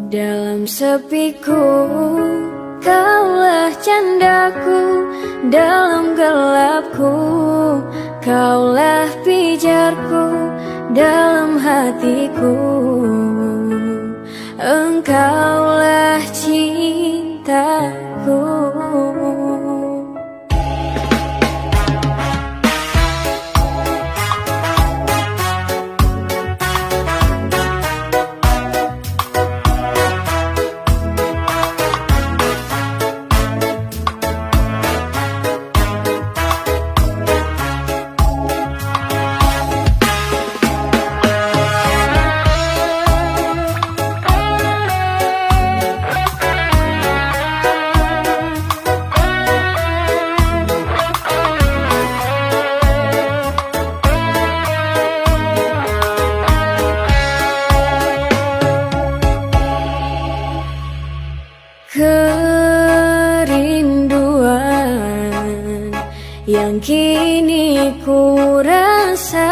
Dalam sepiku, kaulah candaku. Dalam gelapku, kaulah pijarku. Dalam hatiku, engkaulah cintaku. Kerinduan yang kini ku rasakan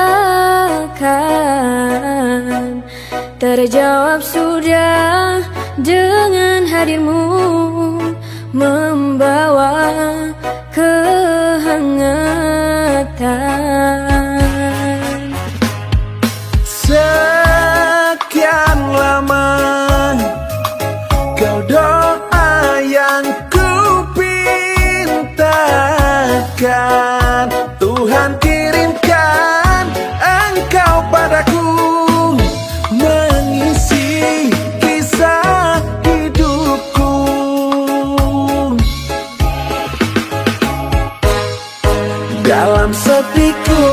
terjawab sudah dengan hadirmu, membawa kehangatan. Sekian lama kau doa yang ku pintakan, Tuhan kirimkan engkau padaku, mengisi kisah hidupku. Dalam sepiku,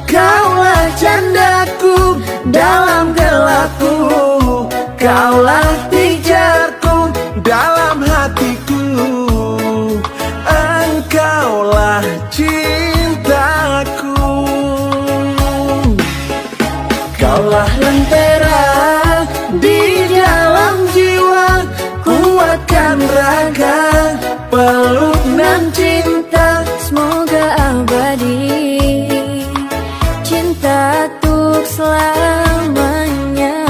kaulah candaku. Dalam gelapku, kaulah pijarku. Dalam hatiku, engkaulah cintaku. Kaulah lentera di dalam jiwa, kuatkan raga, peluk nan cinta, semoga abadi, cinta untuk selamanya.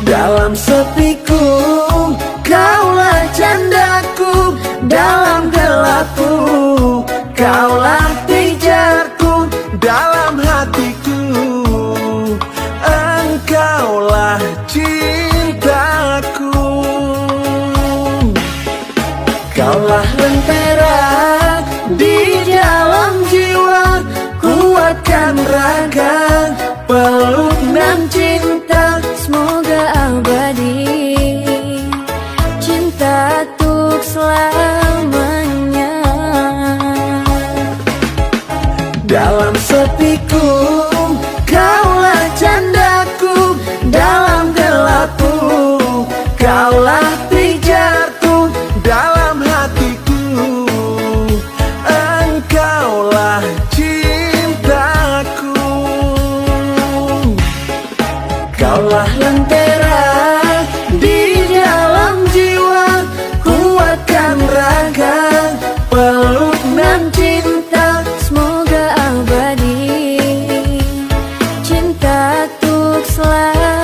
Dalam sepiku, kaulah candaku. Dalam gelapku, kaulah pijarku. Dalam hatiku, engkaulah cintaku. Kaulah lentera di dalam jiwa, kuatkan raga, peluk nan cinta, semoga abadi, cinta untuk selamanya. Dalam sepiku, kaulah candaku. Dalam gelapku, kaulah pijarku. Dalam hatiku, engkaulah cintaku. Kaulah lentera di dalam jiwa, kuatkan raga, peluk nan cinta, semoga abadi, cinta untuk selamanya.